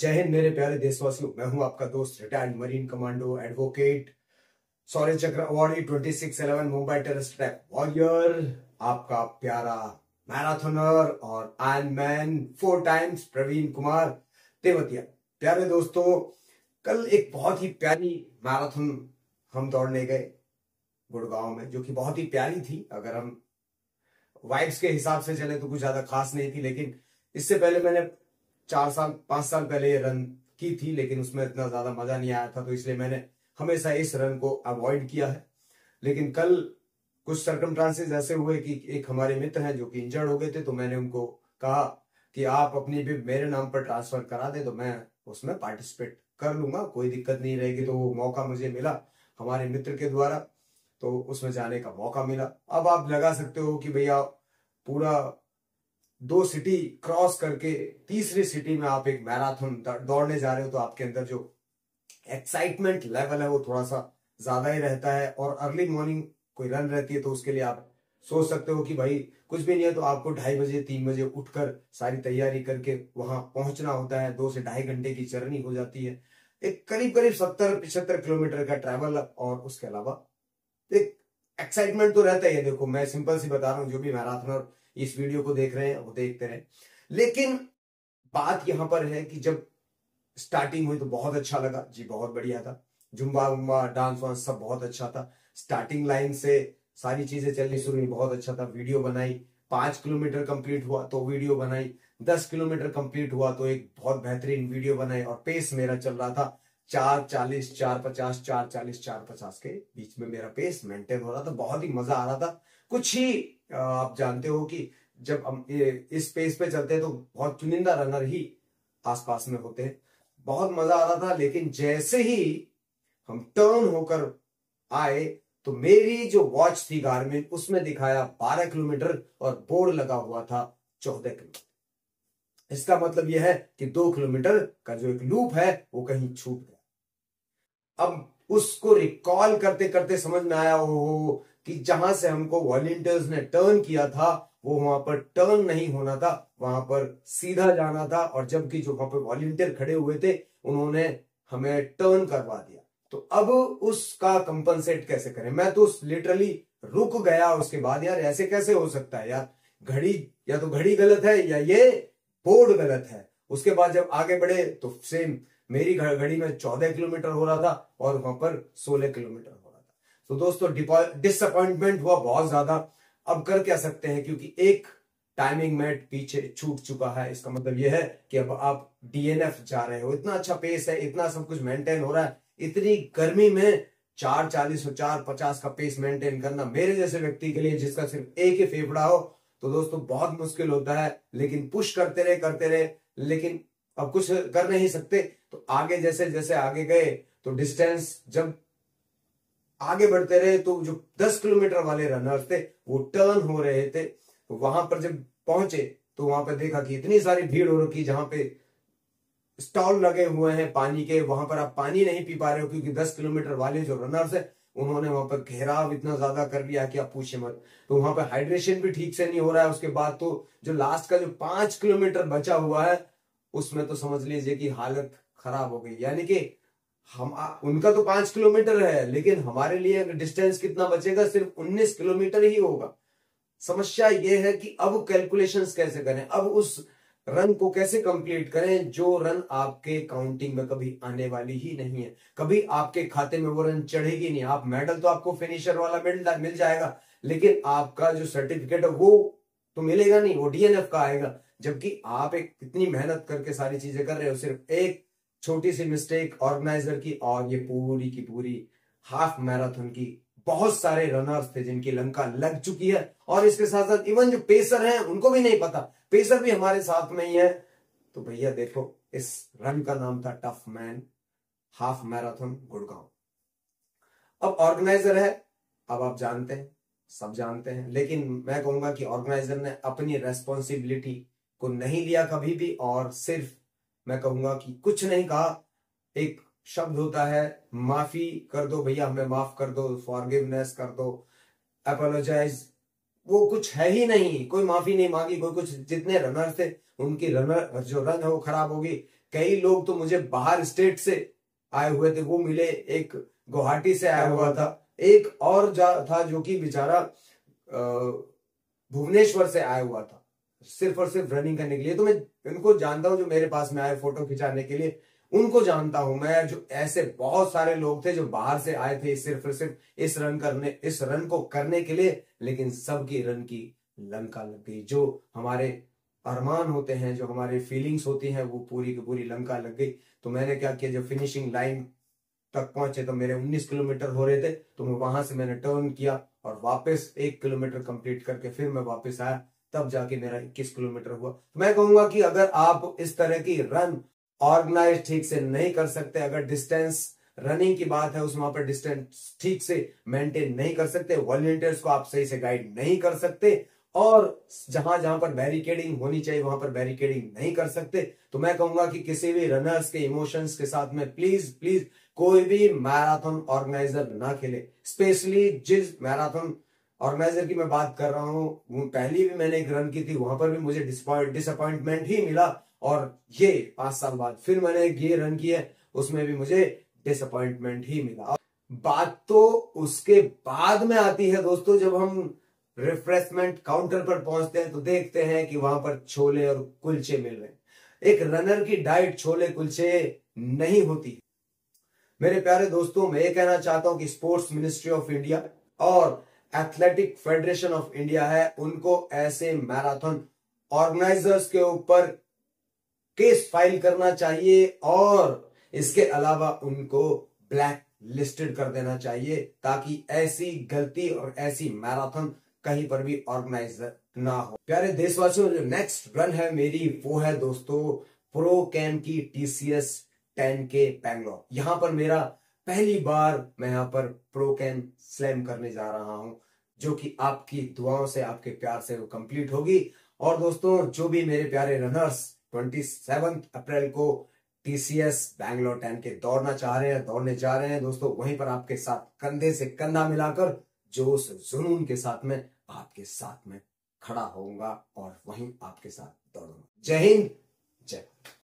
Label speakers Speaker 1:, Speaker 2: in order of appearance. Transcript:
Speaker 1: जय हिंद मेरे प्यारे देशवासियों। मैं हूं आपका दोस्त retired marine commando advocate Shaurya Chakra awardee 2611 Mumbai terrorist attack warrior, आपका प्यारा मैराथनर और iron man 4 times Praveen Kumar Tewatia. प्यारे दोस्तों, कल एक बहुत ही प्यारी मैराथन हम दौड़ने गए गुड़गांव में, जो कि बहुत ही प्यारी थी। अगर हम वाइब्स के हिसाब से चले तो कुछ ज्यादा खास नहीं थी, लेकिन इससे पहले मैंने 4 साल 5 साल पहले ये रन की थी, लेकिन उसमें इतना ज्यादा मजा नहीं आया था, तो इसलिए मैंने हमेशा इस रन को अवॉइड किया है। लेकिन कल कुछ सर्कमस्टांसेस ऐसे हुए कि एक हमारे मित्र हैं जो कि इंजर्ड हो गए थे, तो मैंने उनको कहा कि आप अपनी भी मेरे नाम पर ट्रांसफर करा दे तो मैं उसमें पार्टिसिपेट कर लूंगा, कोई दिक्कत नहीं रहेगी। तो वो मौका मुझे मिला हमारे मित्र के द्वारा, तो उसमें जाने का मौका मिला। अब आप लगा सकते हो कि भैया पूरा 2 सिटी क्रॉस करके तीसरी सिटी में आप एक मैराथन दौड़ने जा रहे हो, तो आपके अंदर जो एक्साइटमेंट लेवल है वो थोड़ा सा ज्यादा ही रहता है। और अर्ली मॉर्निंग कोई रन रहती है तो उसके लिए आप सोच सकते हो कि भाई कुछ भी नहीं है तो आपको 2:30 3 बजे उठकर सारी तैयारी करके वहां पहुंचना होता है। 2 से ढाई घंटे की जर्नी हो जाती है, एक करीब करीब 70-75 किलोमीटर का ट्रैवल, और उसके अलावा एक एक्साइटमेंट तो रहता ही है। देखो, मैं सिंपल सी बता रहा हूँ, जो भी मैराथनर इस वीडियो को देख रहे हैं वो देखते रहे। लेकिन बात यहां पर है कि जब स्टार्टिंग हुई तो बहुत अच्छा लगा जी, बहुत बढ़िया था। जुम्बा उम्बा डांस वांस सब बहुत अच्छा था। स्टार्टिंग लाइन से सारी चीजें चलनी शुरू हुई, बहुत अच्छा था। वीडियो बनाई, 5 किलोमीटर कंप्लीट हुआ तो वीडियो बनाई, 10 किलोमीटर कंप्लीट हुआ तो एक बहुत बेहतरीन वीडियो बनाई। और पेस मेरा चल रहा था 4:40 4:50 4:40 4:50 के बीच में मेरा पेस मेंटेन हो रहा था। बहुत ही मजा आ रहा था। कुछ ही आप जानते हो कि जब हम इस पेस पे चलते हैं तो बहुत चुनिंदा रनर ही आसपास में होते हैं। बहुत मजा आ रहा था। लेकिन जैसे ही हम टर्न होकर आए तो मेरी जो वॉच थी गारमिन, उसमें दिखाया 12 किलोमीटर और बोर्ड लगा हुआ था 14 किलोमीटर। इसका मतलब यह है कि 2 किलोमीटर का जो एक लूप है वो कहीं छूट गया। अब उसको रिकॉल करते करते समझ में आया हो कि जहां से हमको वॉलंटियर्स ने टर्न किया था वो वहां पर टर्न नहीं होना था, वहां पर सीधा जाना था। और जबकि जो वहां पर वॉलंटियर खड़े हुए थे उन्होंने हमें टर्न करवा दिया। तो अब उसका कंपनसेट कैसे करें? मैं तो लिटरली रुक गया उसके बाद। यार ऐसे कैसे हो सकता है यार, घड़ी या तो घड़ी गलत है या ये बोर्ड गलत है। उसके बाद जब आगे बढ़े तो सेम मेरी घड़ी में 14 किलोमीटर हो रहा था और वहां पर 16 किलोमीटर हो रहा था। तो दोस्तों डिसअपॉइंटमेंट हुआ बहुत ज्यादा। अब कर क्या सकते हैं, क्योंकि एक टाइमिंग मैट पीछे छूट चुका है। इसका मतलब यह है कि अब आप डीएनएफ जा रहे हो। इतना अच्छा पेस है, इतना सब कुछ मेंटेन हो रहा है, इतनी गर्मी में 4:40 और 4:50 का पेस मेंटेन करना मेरे जैसे व्यक्ति के लिए जिसका सिर्फ एक ही फेफड़ा हो तो दोस्तों बहुत मुश्किल होता है। लेकिन पुश करते रहे, लेकिन अब कुछ कर नहीं सकते। तो आगे जैसे जैसे आगे गए तो डिस्टेंस जब आगे बढ़ते रहे तो जो 10 किलोमीटर वाले रनर्स थे वो टर्न हो रहे थे। तो वहां पर जब पहुंचे तो वहां पर देखा कि इतनी सारी भीड़ हो रखी, जहां पे स्टॉल लगे हुए हैं पानी के, वहां पर आप पानी नहीं पी पा रहे हो क्योंकि 10 किलोमीटर वाले जो रनर्स है उन्होंने वहां पर घेराव इतना ज्यादा कर लिया कि आप पूछे मत। तो वहां पर हाइड्रेशन भी ठीक से नहीं हो रहा है। उसके बाद तो जो लास्ट का जो 5 किलोमीटर बचा हुआ है उसमें तो समझ लीजिए कि हालत खराब हो गई। यानी कि हम उनका तो 5 किलोमीटर है, लेकिन हमारे लिए डिस्टेंस कितना बचेगा? सिर्फ 19 किलोमीटर ही होगा। समस्या यह है कि अब कैलकुलेशंस कैसे करें, अब उस रन को कैसे कंप्लीट करें जो रन आपके काउंटिंग में कभी आने वाली ही नहीं है, कभी आपके खाते में वो रन चढ़ेगी नहीं। आप मेडल तो आपको फिनिशर वाला मिल जाएगा, लेकिन आपका जो सर्टिफिकेट है वो तो मिलेगा नहीं, वो डीएनएफ का आएगा। जबकि आप एक इतनी मेहनत करके सारी चीजें कर रहे हो, सिर्फ एक छोटी सी मिस्टेक ऑर्गेनाइजर की और ये पूरी की पूरी हाफ मैराथन की बहुत सारे रनर्स थे जिनकी लंका लग चुकी है। और इसके साथ साथ इवन जो पेसर हैं उनको भी नहीं पता, पेसर भी हमारे साथ में ही है। तो भैया देखो, इस रन का नाम था tough man half marathon Gurgaon. अब ऑर्गेनाइजर है, अब आप जानते हैं, सब जानते हैं, लेकिन मैं कहूंगा कि ऑर्गेनाइजर ने अपनी रेस्पॉन्सिबिलिटी को नहीं लिया कभी भी। और सिर्फ मैं कहूंगा कि कुछ नहीं कहा। एक शब्द होता है माफी कर दो भैया, हमें माफ कर दो, फॉरगिवनेस कर दो, अपोलोजाइज, वो कुछ है ही नहीं। कोई माफी नहीं मांगी, कोई कुछ। जितने रनर थे उनकी रनर जो रन है वो खराब होगी। कई लोग तो मुझे बाहर स्टेट से आए हुए थे, वो मिले। एक गुवाहाटी से आया हुआ था, एक और था जो कि बेचारा भुवनेश्वर से आया हुआ था, सिर्फ और सिर्फ रनिंग करने के लिए। तो मैं इनको जानता हूं, जो मेरे पास में आए फोटो खिंचाने के लिए, उनको जानता हूं मैं। जो ऐसे बहुत सारे लोग थे जो बाहर से आए थे सिर्फ और सिर्फ इस रन को करने के लिए, लेकिन सबकी रन की लंका लग गई। जो हमारे अरमान होते हैं, जो हमारे फीलिंग्स होती हैं, वो पूरी की पूरी लंका लग गई। तो मैंने क्या किया, जब फिनिशिंग लाइन तक पहुंचे तो मेरे 19 किलोमीटर हो रहे थे, तो मैं वहां से मैंने टर्न किया और वापस 1 किलोमीटर कंप्लीट करके फिर मैं वापस आया, तब जाके मेरा 21 किलोमीटर हुआ। तो मैं कहूंगा कि अगर आप इस तरह की रन ऑर्गेनाइज ठीक से नहीं कर सकते, अगर डिस्टेंस रनिंग की बात है उसमें वहां पर डिस्टेंस ठीक से मेंटेन नहीं कर सकते, वॉलंटियर्स को आप सही से गाइड नहीं कर सकते, और जहां जहां पर बैरिकेडिंग होनी चाहिए वहां पर बैरिकेडिंग नहीं कर सकते, तो मैं कहूंगा कि किसी भी रनर्स के इमोशंस के साथ में प्लीज प्लीज कोई भी मैराथन ऑर्गेनाइजर ना खेले। स्पेशली जिस मैराथन ऑर्गेनाइजर की मैं बात कर रहा हूं, पहली भी मैंने एक रन की थी, वहां पर भी मुझे डिसअपॉइंटमेंट ही मिला, और ये 5 साल बाद फिर मैंने ये रन की है, उसमें भी मुझे डिसअपॉइंटमेंट ही मिला। बात तो उसके बाद में आती है दोस्तों, जब हम रिफ्रेशमेंट काउंटर पर पहुंचते हैं तो देखते हैं कि वहां पर छोले और कुलचे मिल रहे हैं। एक रनर की डाइट छोले कुलचे नहीं होती। मेरे प्यारे दोस्तों, मैं ये कहना चाहता हूं कि स्पोर्ट्स मिनिस्ट्री ऑफ इंडिया और एथलेटिक फेडरेशन ऑफ इंडिया है, उनको ऐसे मैराथन ऑर्गेनाइजर्स के ऊपर केस फाइल करना चाहिए, और इसके अलावा उनको ब्लैक लिस्टेड कर देना चाहिए, ताकि ऐसी गलती और ऐसी मैराथन कहीं पर भी ऑर्गेनाइजर ना हो। प्यारे देशवासियों, जो नेक्स्ट रन है मेरी, वो है दोस्तों प्रो कैम की TCS 10K बैंगलोर। यहां पर मेरा पहली बार मैं यहां पर प्रो कैम स्लैम करने जा रहा हूं, जो कि आपकी दुआओं से, आपके प्यार से वो कंप्लीट होगी। और दोस्तों, जो भी मेरे प्यारे रनर्स 27 अप्रैल को TCS बैंगलोर 10K दौड़ना चाह रहे हैं, दौड़ने जा रहे हैं दोस्तों, वहीं पर आपके साथ कंधे से कंधा मिलाकर जोश जुनून के साथ में आपके साथ में खड़ा होऊंगा और वहीं आपके साथ दौड़ूंगा। जय हिंद, जय भारत।